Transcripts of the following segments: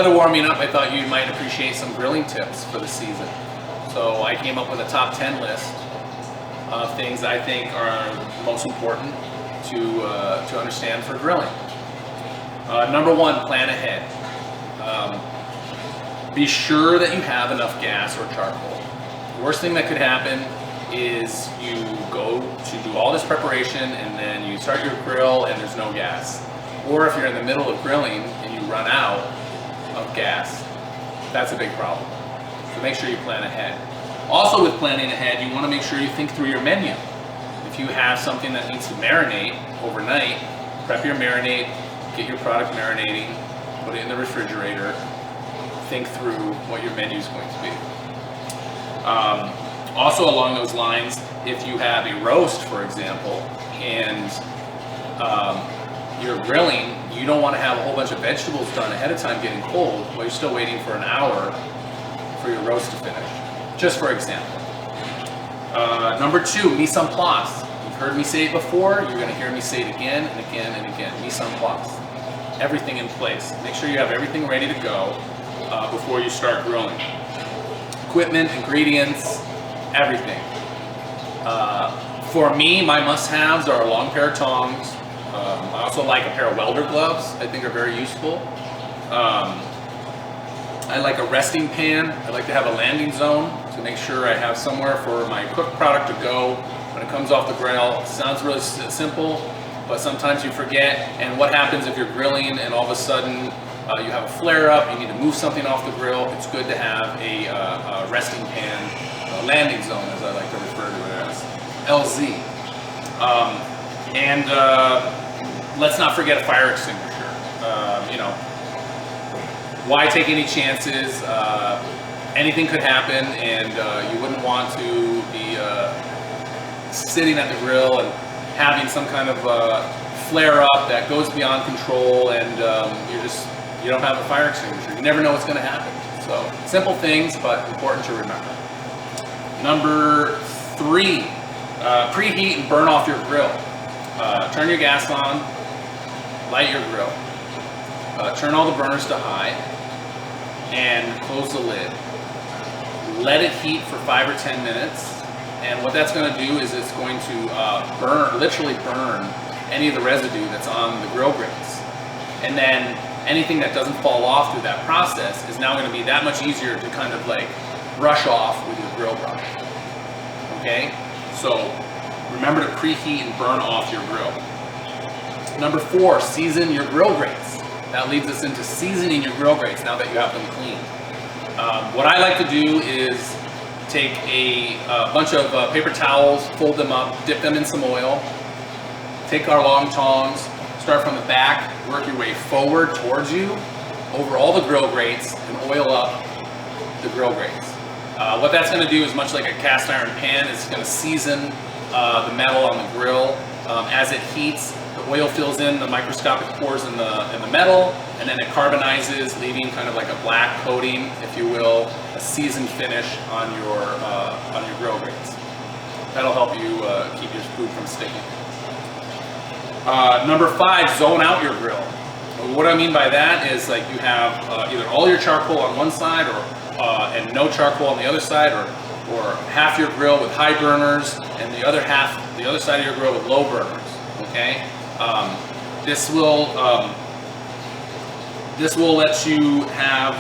weather warming up, I thought you might appreciate some grilling tips for the season. So I came up with a top 10 list of things I think are most important to understand for grilling. Number one, plan ahead. Be sure that you have enough gas or charcoal. The worst thing that could happen is you go to do all this preparation and then you start your grill and there's no gas. Or if you're in the middle of grilling and you run out of gas, that's a big problem. So make sure you plan ahead. Also with planning ahead, you want to make sure you think through your menu. If you have something that needs to marinate overnight, prep your marinade, get your product marinating, put it in the refrigerator, think through what your menu is going to be. Also along those lines, if you have a roast, for example, and you're grilling, you don't want to have a whole bunch of vegetables done ahead of time getting cold while you're still waiting for an hour for your roast to finish. Just for example. Number two, mise en place. You've heard me say it before, you're going to hear me say it again and again and again. Mise en place. Everything in place. Make sure you have everything ready to go before you start grilling. Equipment, ingredients, everything. For me, my must-haves are a long pair of tongs. I also like a pair of welder gloves. I think are very useful. I like a resting pan. I like to have a landing zone to make sure I have somewhere for my cooked product to go when it comes off the grill. It sounds really simple, but sometimes you forget. And what happens if you're grilling and all of a sudden you have a flare up, you need to move something off the grill? It's good to have a resting pan, a landing zone as I like to refer to it as, LZ. Let's not forget a fire extinguisher. Why take any chances? Anything could happen, and you wouldn't want to be sitting at the grill and having some kind of flare up that goes beyond control, and you don't have a fire extinguisher. You never know what's going to happen. So simple things, but important to remember. Number three, preheat and burn off your grill. Turn your gas on, light your grill. Turn all the burners to high and close the lid. Let it heat for 5 or 10 minutes, and what that's going to do is it's going to literally burn any of the residue that's on the grill grates. And then anything that doesn't fall off through that process is now going to be that much easier to kind of like brush off with your grill brush. Okay? So remember to preheat and burn off your grill. Number four, season your grill grates. That leads us into seasoning your grill grates now that you have them clean. What I like to do is take a bunch of paper towels, fold them up, dip them in some oil, take our long tongs, start from the back, work your way forward towards you, over all the grill grates, and oil up the grill grates. What that's going to do is much like a cast iron pan, it's going to season the metal on the grill. As it heats, the oil fills in the microscopic pores in the metal, and then it carbonizes, leaving kind of like a black coating, if you will, a seasoned finish on your grill grates. That'll help you keep your food from sticking. Number five, zone out your grill. What I mean by that is like you have either all your charcoal on one side and no charcoal on the other side, or half your grill with high burners and the other side of your grill with low burners. Okay, this will let you have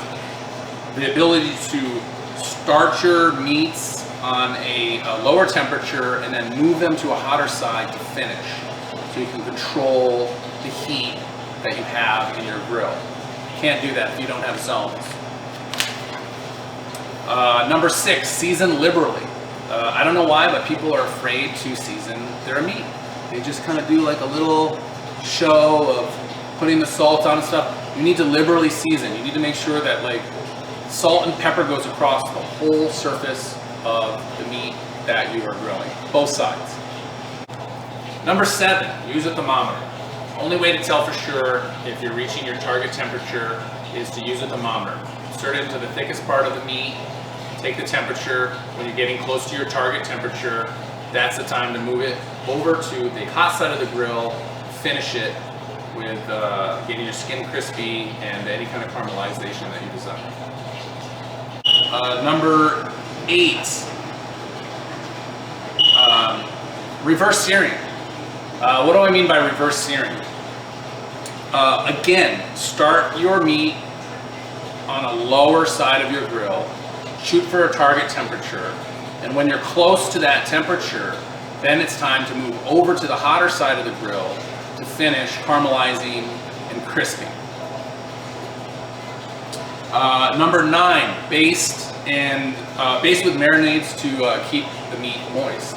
the ability to start your meats on a lower temperature and then move them to a hotter side to finish, so you can control the heat that you have in your grill. You can't do that if you don't have zones. Number six, season liberally. I don't know why, but people are afraid to season their meat. They just kind of do like a little show of putting the salt on and stuff. You need to liberally season. You need to make sure that like salt and pepper goes across the whole surface of the meat that you are grilling, both sides. Number seven, use a thermometer. Only way to tell for sure if you're reaching your target temperature is to use a thermometer. Insert it into the thickest part of the meat, take the temperature. When you're getting close to your target temperature, that's the time to move it over to the hot side of the grill, finish it, with getting your skin crispy and any kind of caramelization that you desire. Number 8, reverse searing. What do I mean by reverse searing? Again, start your meat on a lower side of your grill, shoot for a target temperature, and when you're close to that temperature, then it's time to move over to the hotter side of the grill to finish caramelizing and crisping. Number 9, baste with marinades to keep the meat moist.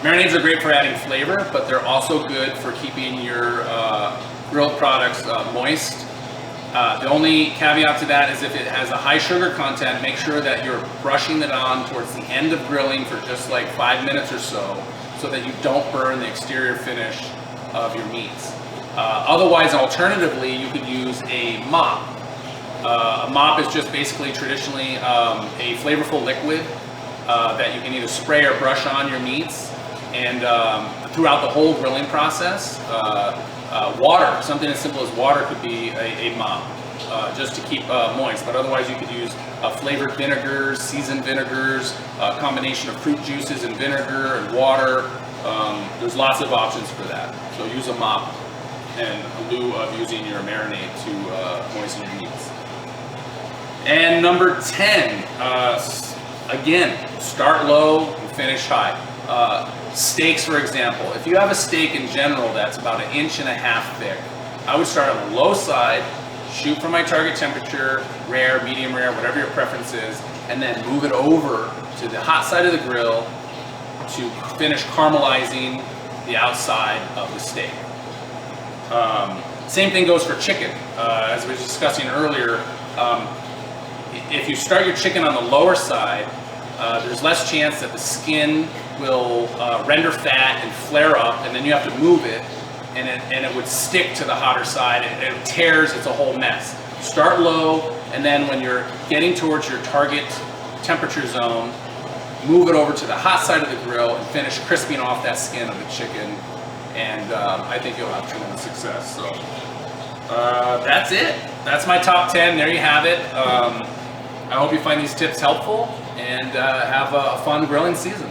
Marinades are great for adding flavor, but they're also good for keeping your grilled products moist. The only caveat to that is if it has a high sugar content, make sure that you're brushing it on towards the end of grilling for just like 5 minutes or so that you don't burn the exterior finish of your meats. Otherwise, alternatively, you could use a mop. A mop is just basically traditionally a flavorful liquid that you can either spray or brush on your meats. And throughout the whole grilling process, water, something as simple as water could be a mop, just to keep moist. But otherwise you could use flavored vinegars, seasoned vinegars, a combination of fruit juices and vinegar and water. There's lots of options for that. So use a mop in lieu of using your marinade to moisten your meats. And number 10, again, start low and finish high. Steaks, for example, if you have a steak in general that's about 1.5 inches thick, I would start on the low side, shoot for my target temperature, rare, medium rare, whatever your preference is, and then move it over to the hot side of the grill to finish caramelizing the outside of the steak. Same thing goes for chicken. As we were discussing earlier, if you start your chicken on the lower side, there's less chance that the skin will render fat and flare up, and then you have to move it, and it would stick to the hotter side. It tears, it's a whole mess. Start low, and then when you're getting towards your target temperature zone, move it over to the hot side of the grill and finish crisping off that skin of the chicken, and I think you'll have tremendous success. So that's it. That's my top 10. There you have it. I hope you find these tips helpful and have a fun grilling season.